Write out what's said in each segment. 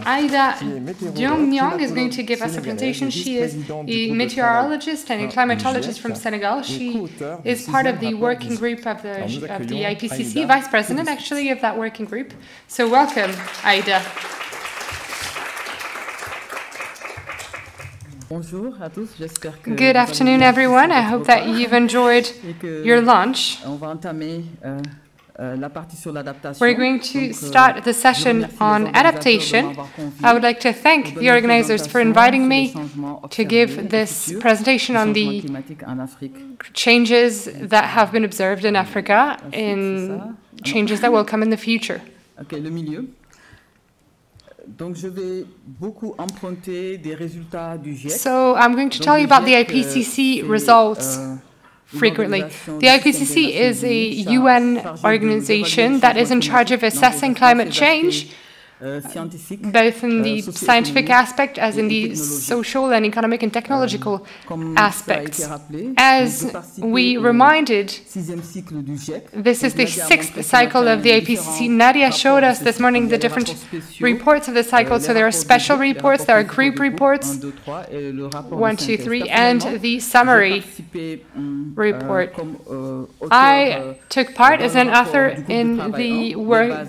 Aïda Diongue-Niang is going to give us a presentation. She is a meteorologist and a climatologist from Senegal. She is part of the working group of the IPCC, vice president actually of that working group. So welcome, Aïda. Good afternoon, everyone. I hope that you've enjoyed your lunch. We're going to start the session on adaptation. I would like to thank the organizers for inviting me to give this presentation on the changes that have been observed in Africa and changes that will come in the future. So I'm going to tell you about the IPCC results frequently. The IPCC is a UN organization that is in charge of assessing climate change, both in the scientific aspect as in the social and economic and technological aspects. As we reminded, this is the 6th cycle of the IPCC. Nadia showed us this morning the different reports of the cycle. So there are special reports, there are group reports, 1, 2, 3, and the summary report. I took part as an author in the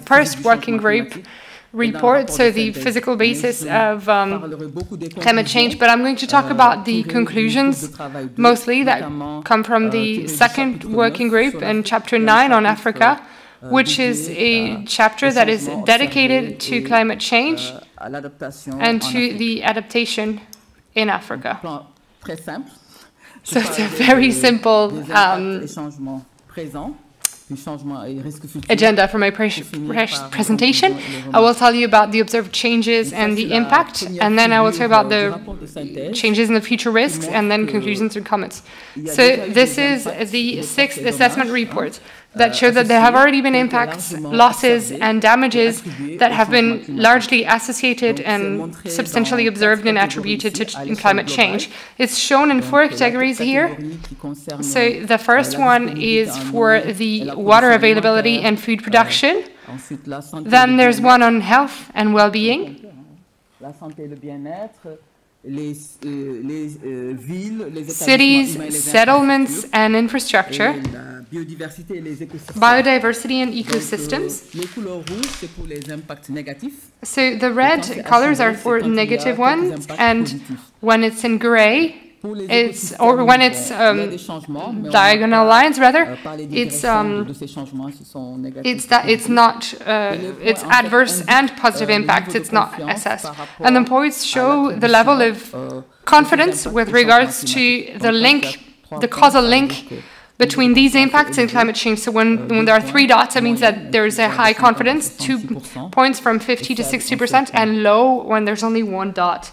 first working group report, so the physical basis of climate change, but I'm going to talk about the conclusions mostly that come from the second working group in chapter 9 on Africa, which is a chapter that is dedicated to climate change and to the adaptation in Africa. So it's a very simple agenda for my presentation. I will tell you about the observed changes and the impact, and then I will talk about the changes in the future risks, and then conclusions and comments. So this is the 6th assessment report that show that there have already been impacts, losses, and damages that have been largely associated and substantially observed and attributed to climate change. It's shown in 4 categories here. So the first one is for the water availability and food production. Then there's one on health and well-being. Cities, settlements, and infrastructure. Biodiversity and ecosystems. So the red colors are for negative ones, and when it's in gray, or when it's diagonal lines rather, it's adverse and positive impacts. It's not assessed. And the points show the level of confidence with regards to the link, the causal link between these impacts and climate change. So when there are 3 dots, it means that there's a high confidence, 2 points from 50 to 60%, and low when there's only 1 dot.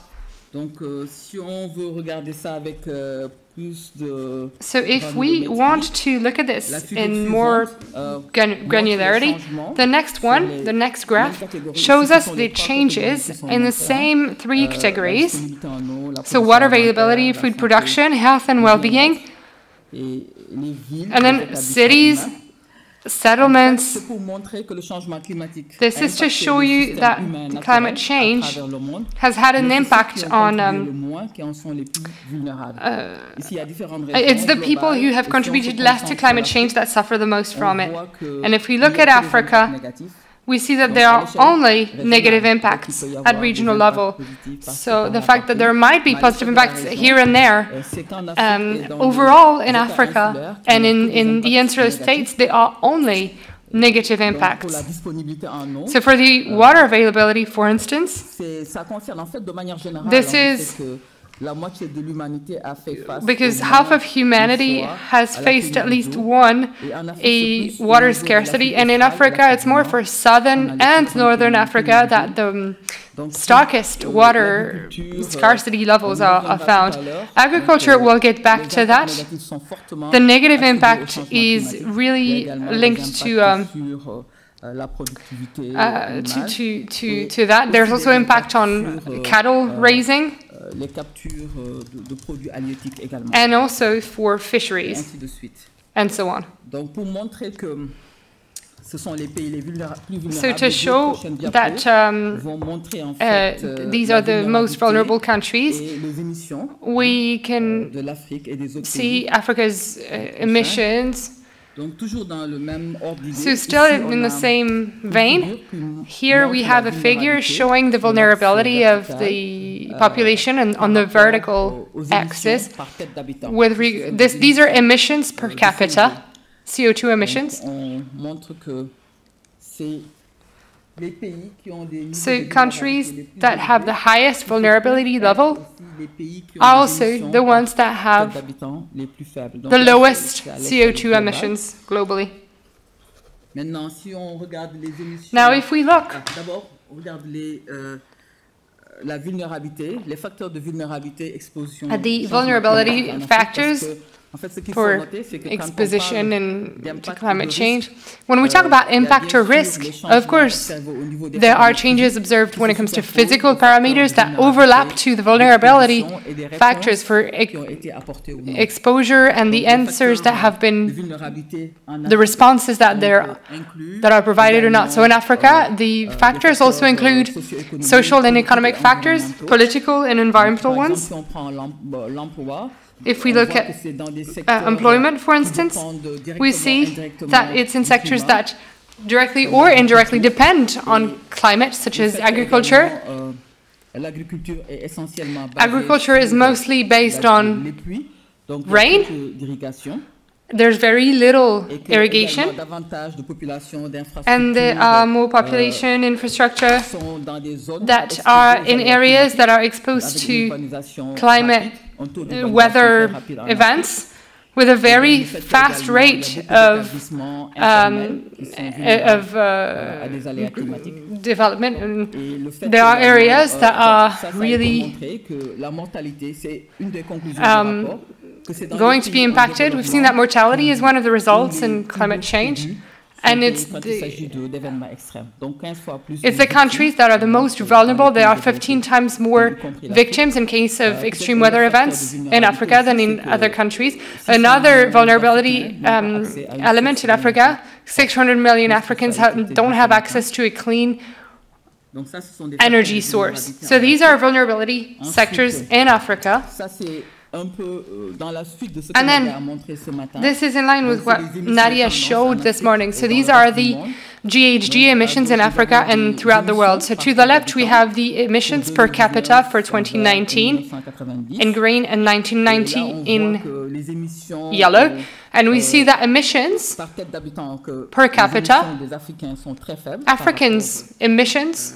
So if we want to look at this in more granularity, the next one, the next graph, shows us the changes in the same 3 categories. So water availability, food production, health and well-being, and then cities, settlements. This is to show you that climate change has had an impact on it's the people who have contributed less to climate change that suffer the most from it. And if we look at Africa, we see that there are only negative impacts at regional level. So the fact that there might be positive impacts here and there, overall in Africa and in the insular states, there are only negative impacts. So for the water availability, for instance, this is because half of humanity has faced at least a water scarcity, and in Africa it's more for southern and northern Africa that the starkest water scarcity levels are found. Agriculture, we'll get back to that. The negative impact is really linked to that. There's also impact on cattle raising, and also for fisheries, and so on. So to show that these are the most vulnerable countries, we can see Africa's emissions. So still in the same vein, here we have a figure showing the vulnerability of the population and on the vertical axis. These are emissions per capita, CO2 emissions. So countries that have the highest vulnerability level are also the ones that have the lowest CO2 emissions globally. Now, if we look at the vulnerability factors for exposition and to climate change. When we talk about impact or risk, of course, there are changes observed when it comes to physical parameters that overlap to the vulnerability factors for exposure and the answers that have been, the responses that are provided or not. So in Africa, the factors also include social and economic factors, political and environmental ones. If we look at employment, for instance, we see that it's in sectors that directly or indirectly depend on climate, such as agriculture. Agriculture is mostly based on rain. There's very little irrigation, and there are more population infrastructure that are in areas that are exposed to climate weather events with a very fast rate of development. And there are areas that are really going to be impacted. We've seen that mortality is one of the results in climate change. And it's the countries that are the most vulnerable. There are 15 times more victims in case of extreme weather events in Africa than in other countries. Another vulnerability element in Africa, 600 million Africans don't have access to a clean energy source. So these are vulnerability sectors in Africa. And then, this is in line with what Nadia showed this morning. So these are the GHG emissions in Africa and throughout the world. So to the left, we have the emissions per capita for 2019 in green and 1990 in yellow. And we see that emissions per capita, Africans' emissions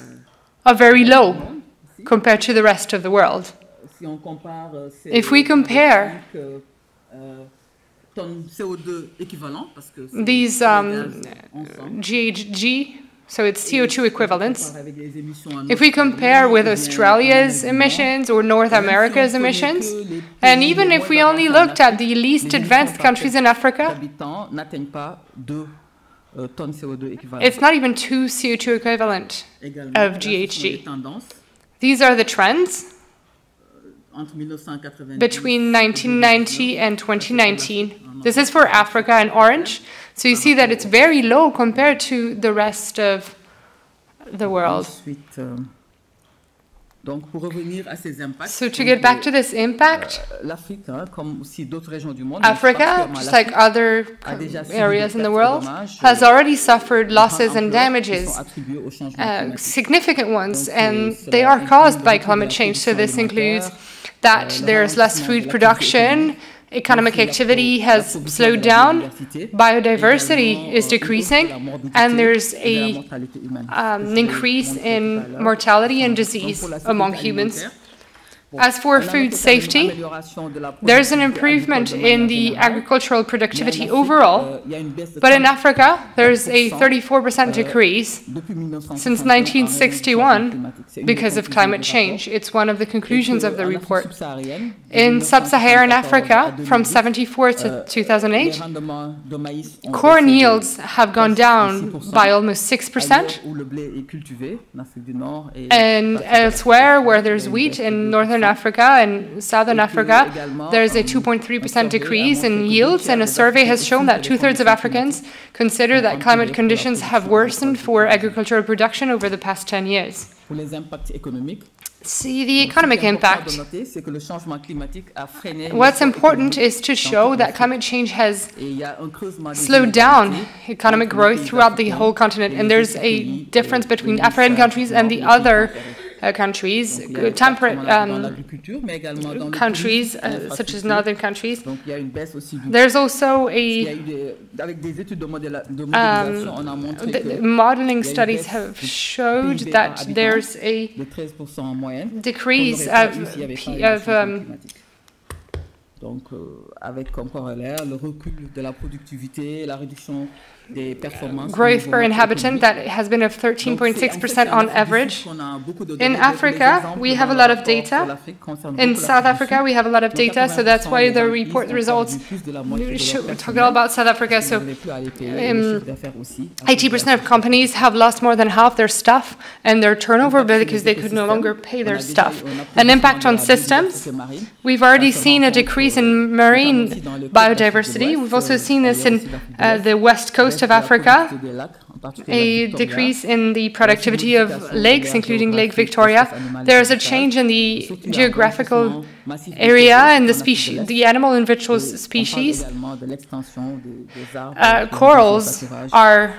are very low compared to the rest of the world. If we compare these GHG, so it's CO2 equivalents, if we compare with Australia's emissions or North America's emissions, and even if we only looked at the least advanced countries in Africa, it's not even 2 CO2 equivalent of GHG. These are the trends between 1990 and 2019. This is for Africa in orange. So you see that it's very low compared to the rest of the world. So to get back to this impact, Africa, just like other areas in the world, has already suffered losses and damages, significant ones, and they are caused by climate change. So this includes that there's less food production, economic activity has slowed down, biodiversity is decreasing, and there's an increase in mortality and disease among humans. As for food safety, there's an improvement in the agricultural productivity overall, but in Africa, there's a 34% decrease since 1961 because of climate change. It's one of the conclusions of the report. In sub-Saharan Africa, from 1974 to 2008, corn yields have gone down by almost 6%, and elsewhere, where there's wheat in northern Northern Africa and Southern Africa, there's a 2.3% decrease in yields, and a survey has shown that 2/3 of Africans consider that climate conditions have worsened for agricultural production over the past 10 years. See the economic impact. What's important is to show that climate change has slowed down economic growth throughout the whole continent, and there's a difference between African countries and the other countries, temperate countries, such as northern countries. There's also the modeling studies have showed that there's a decrease of Donc, avec comme corollaire le recul de la productivité, la réduction des performances. Growth per inhabitant that has been of 13.6% on average. In Africa, we have a lot of data. In South Africa, we have a lot of data, so that's why the report results talk all about South Africa. So 80% of companies have lost more than half their staff and their turnover because they could no longer pay their staff. An impact on systems. We've already seen a decrease in marine biodiversity. We've also seen this in the west coast of Africa, a decrease in the productivity of lakes, including Lake Victoria. There's a change in the geographical area and the animal and vegetable species. Corals are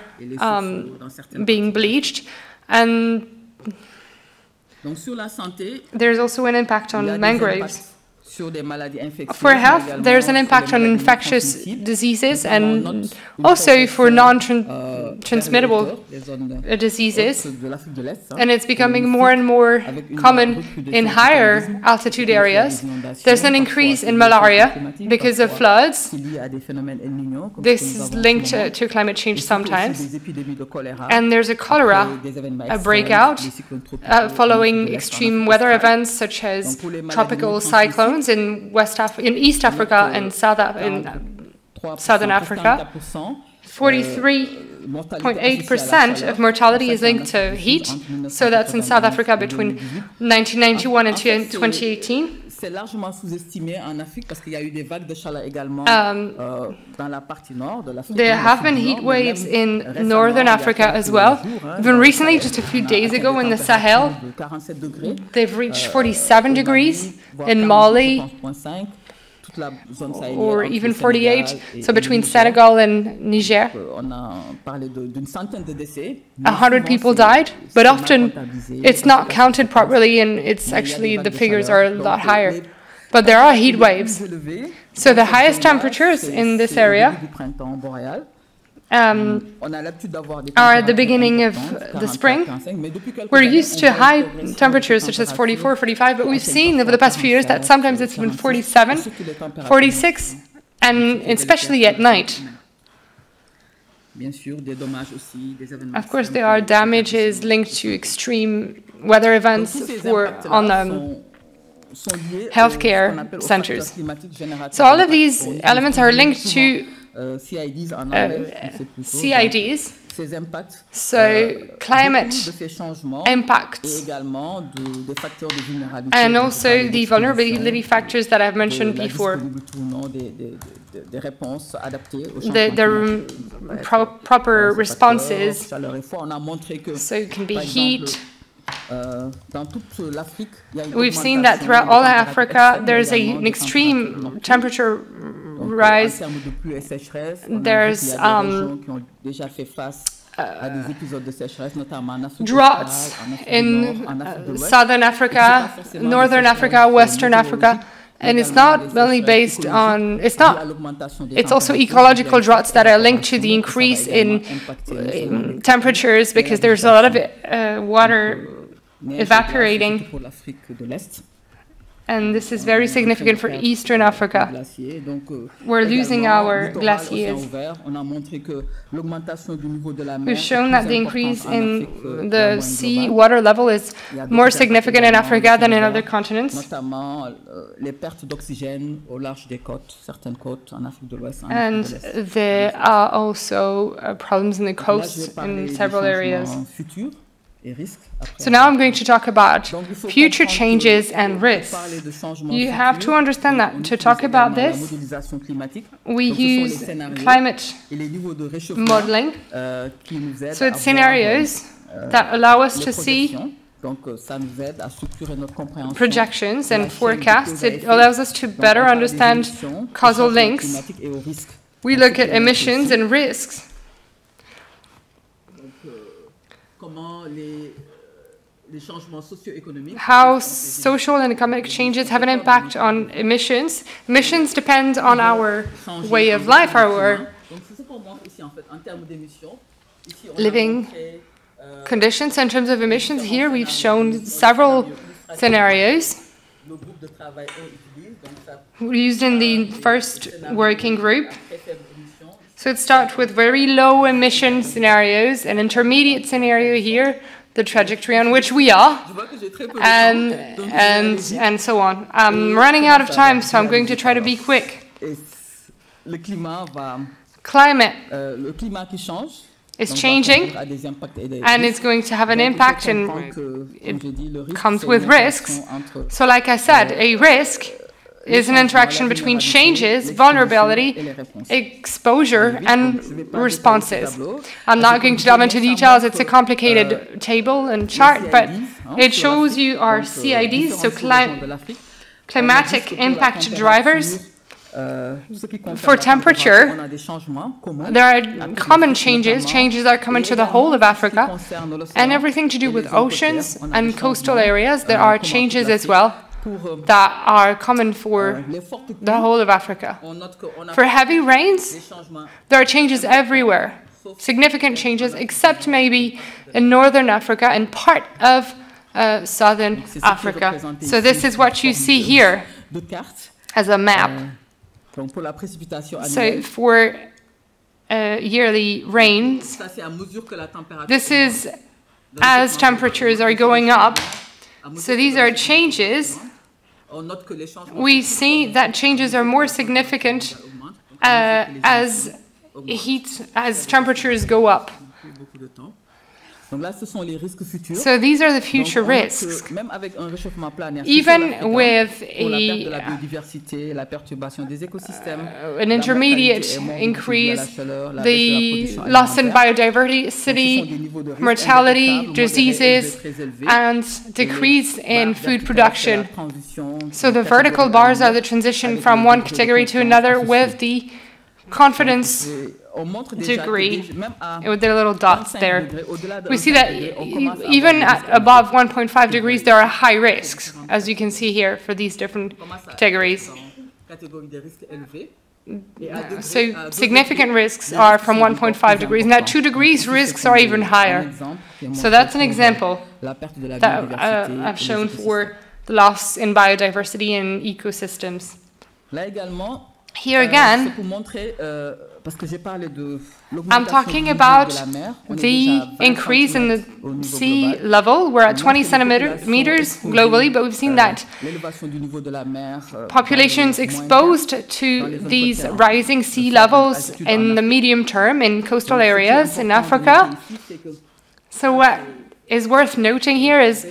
being bleached, and there's also an impact on mangroves. For health, there's an impact on infectious diseases and also for non-transmittable diseases. And it's becoming more and more common in higher altitude areas. There's an increase in malaria because of floods. This is linked to climate change sometimes. And there's a cholera breakout following extreme weather events such as tropical cyclones in East Africa and Southern Africa. 43.8% of mortality is linked to heat. So that's in South Africa between 1991 and 2018. C'est largement sous-estimé en Afrique parce qu'il y a eu des vagues de chaleur également dans la partie nord de l'Afrique. There have been heat waves in northern Africa as well. Even recently, just a few days ago in the Sahel, they've reached 47 degrees in Mali, or even 48, so between Senegal and Niger. 100 people died, but often it's not counted properly, and it's actually, the figures are a lot higher. But there are heat waves. So the highest temperatures in this area are at the beginning of the spring. We're used to high temperatures such as 44, 45, but we've seen over the past few years that sometimes it's been 47, 46, and especially at night. Of course, there are damages linked to extreme weather events on healthcare centers. So all of these elements are linked to CIDs, so climate impacts, and also the vulnerability factors that I've mentioned before. The proper responses, so it can be heat. We've seen that throughout all Africa, there's an extreme temperature rise. There's droughts in Southern Africa, Northern Africa, Western Africa. And it's not only based on, it's also ecological droughts that are linked to the increase in temperatures, because there's a lot of water evaporating. And this is very significant for Eastern Africa. We're losing our glaciers. We've shown that the increase in the sea water level is more significant in Africa than in other continents. And there are also problems in the coast in several areas. So now I'm going to talk about future changes and risks. You have to understand that to talk about this, we use climate modeling. So it's scenarios that allow us to see projections and forecasts. It allows us to better understand causal links. We look at emissions and risks. How social and economic changes have an impact on emissions. Emissions depend on our way of life, our living conditions. In terms of emissions, here we've shown several scenarios used in the first working group. So it starts with very low emission scenarios, an intermediate scenario here, the trajectory on which we are, and so on. I'm running out of time, so I'm going to try to be quick. Climate is changing, and it's going to have an impact, and it comes with risks. So like I said, a risk is an interaction between changes, vulnerability, exposure, and responses. I'm not going to delve into details. It's a complicated table and chart, but it shows you our CIDs, so climatic impact drivers. For temperature, there are common changes that are common to the whole of Africa, and everything to do with oceans and coastal areas. There are changes as well that are common for the whole of Africa. For heavy rains, there are changes everywhere, significant changes, except maybe in northern Africa and part of southern Africa. So this is what you see here as a map. So for yearly rains, this is as temperatures are going up. So these are changes. We see that changes are more significant as temperatures go up. So these are the future risks. Even with an intermediate increase, the loss in biodiversity, mortality, diseases, and decrease in food production. So the vertical bars are the transition from one category to another with the confidence degree with their little dots there. We see that even at above 1.5 degrees, there are high risks, as you can see here, for these different categories. So significant risks are from 1.5 degrees, and at 2 degrees, risks are even higher. So that's an example that I've shown for the loss in biodiversity and ecosystems. Here again, I'm talking about the increase in the sea level. We're at 20 centimeters globally, but we've seen that populations exposed to these rising sea levels in the medium term in coastal areas in Africa. So what is worth noting here is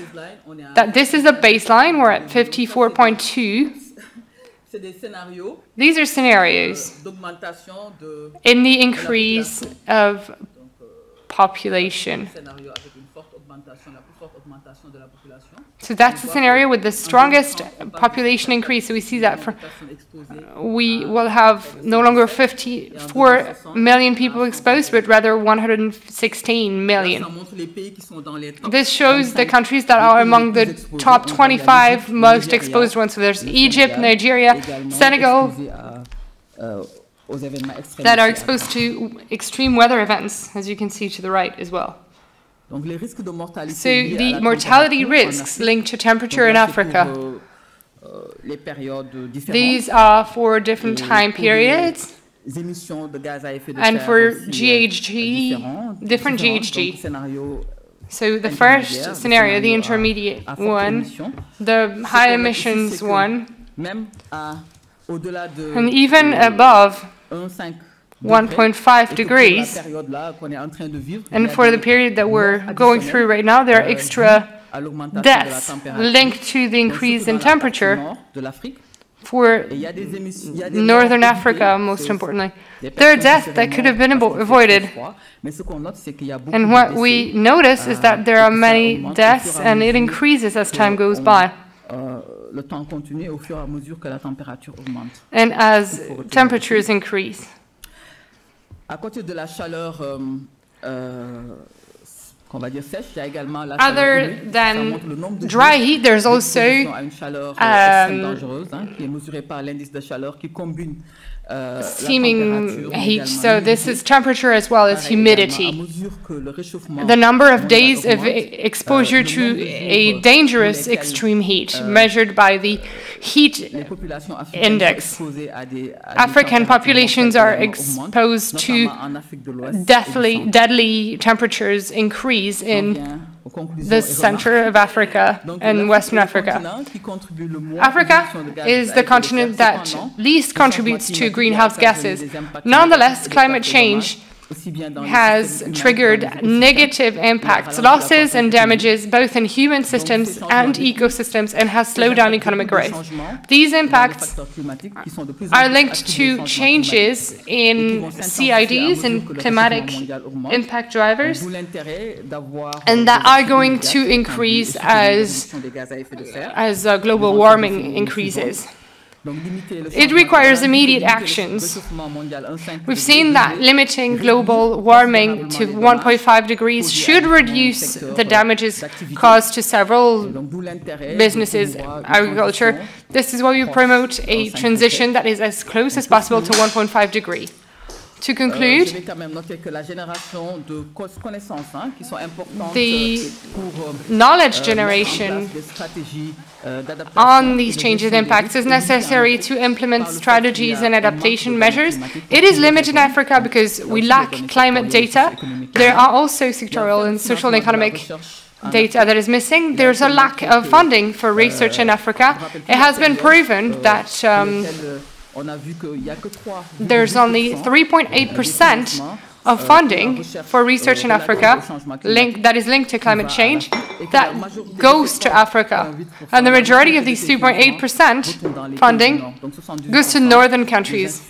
that this is a baseline. We're at 54.2. These are scenarios in the increase of population. So that's the scenario with the strongest population increase. So we see that we will have no longer 54 million people exposed, but rather 116 million. This shows the countries that are among the top 25 most exposed ones. So there's Egypt, Nigeria, Senegal, that are exposed to extreme weather events, as you can see to the right as well. So the mortality risks linked to temperature in Africa, these are for different time periods, and for GHG, different GHG. So the first scenario, the intermediate one, the high emissions one, and even above 1.5 degrees. And for the period that we're going through right now, there are extra deaths linked to the increase in temperature for Northern Africa, most importantly. There are deaths that could have been avoided. And what we notice is that there are many deaths, and it increases as time goes by. And as temperatures increase. Other than dry heat, there's also steaming heat, so this is temperature as well as humidity. The number of days of exposure to a dangerous extreme heat measured by the heat index. African populations are exposed to deadly temperatures increase in the center of Africa and Western Africa. Africa is the continent that least contributes to greenhouse gases. Nonetheless, climate change has triggered negative impacts, losses and damages both in human systems and ecosystems, and has slowed down economic growth. These impacts are linked to changes in CIDs and climatic impact drivers, and that are going to increase as global warming increases. It requires immediate actions. We've seen that limiting global warming to 1.5 degrees should reduce the damages caused to several businesses, agriculture. This is why we promote a transition that is as close as possible to 1.5 degrees. To conclude, the knowledge generation on these changes and impacts is necessary to implement strategies and adaptation measures. It is limited in Africa because we lack climate data. There are also sectoral and social and economic data that is missing. There's a lack of funding for research in Africa. It has been proven that there's only 3.8% of funding for research in Africa that is linked to climate change that goes to Africa. And the majority of these 3.8% funding goes to northern countries.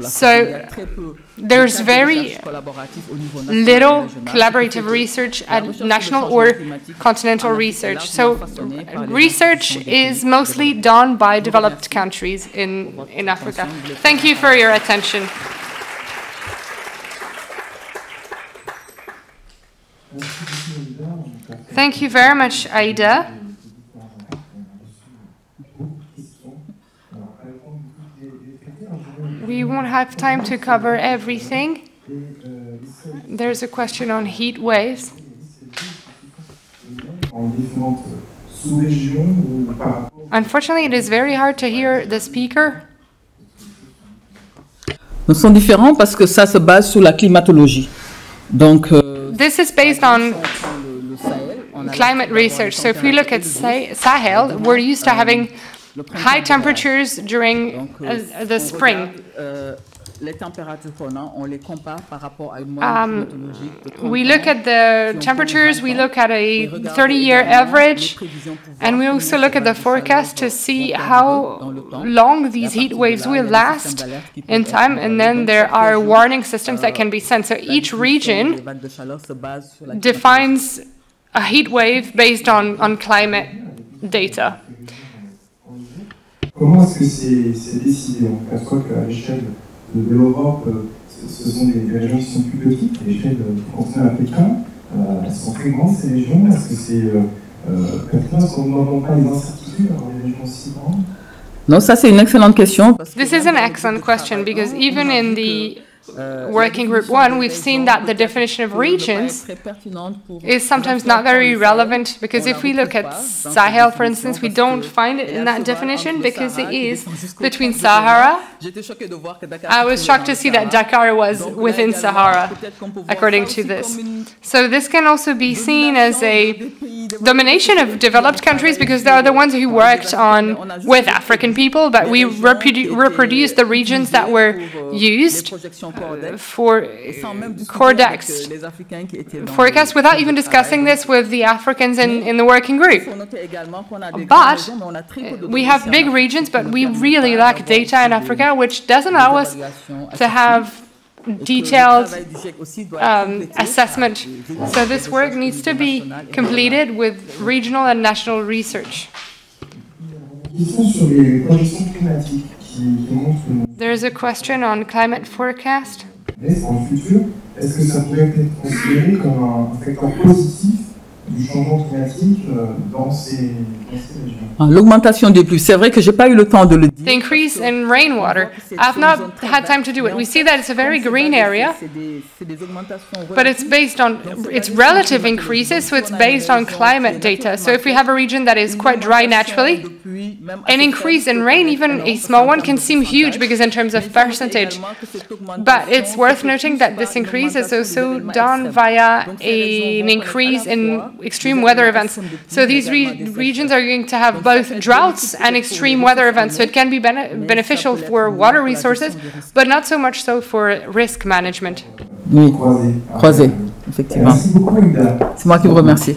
So there's very little collaborative research at national or continental research. So research is mostly done by developed countries in Africa. Thank you for your attention. Thank you very much, Aïda. We won't have time to cover everything. There's a question on heat waves. Unfortunately, it is very hard to hear the speaker. Ils sont différents parce que ça se base sur la climatologie. Donc, this is based on climate research. So if we look at Sahel, we're used to having high temperatures during the spring. We look at the temperatures, we look at a 30-year average, and we also look at the forecast to see how long these heat waves will last in time, and then there are warning systems that can be sent. So each region defines a heat wave based on climate data. Comment est-ce que c'est décidé? On voit qu'à l'échelle de l'Europe, ce sont des régions qui sont plus petites. À l'échelle du continent africain, elles sont très grandes, ces régions. Est-ce que c'est pertinent? Est-ce qu'on n'entend pas les incertitudes dans les régions si grandes? Non, ça c'est une excellente question. This is an excellent question because even in the Working Group 1, we've seen that the definition of regions is sometimes not very relevant, because if we look at Sahel, for instance, we don't find it in that definition because it is between Sahara. I was shocked to see that Dakar was within Sahara, according to this. So this can also be seen as a domination of developed countries, because they are the ones who worked with African people, but we reproduced the regions that were used for Cordex forecast without even discussing this with the Africans in the working group. But we have big regions, but we really lack data in Africa, which doesn't allow us to have detailed assessment. So this work needs to be completed with regional and national research. There's a question on climate forecast. Est-ce que ça pourrait être considéré comme un facteur positif du changement climatique dans ces régions? L'augmentation des pluies, c'est vrai que j'ai pas eu le temps de le dire. The increase in rainwater. I've not had time to do it. We see that it's a very green area, but it's based on its relative increases, so it's based on climate data. So if we have a region that is quite dry naturally, an increase in rain, even a small one, can seem huge because in terms of percentage. But it's worth noting that this increase is also done via an increase in extreme weather events. So these regions are going to have both droughts and extreme weather events. So it can be beneficial for water resources, but not so much so for risk management. Oui, croisé, effectivement. C'est moi qui vous remercie.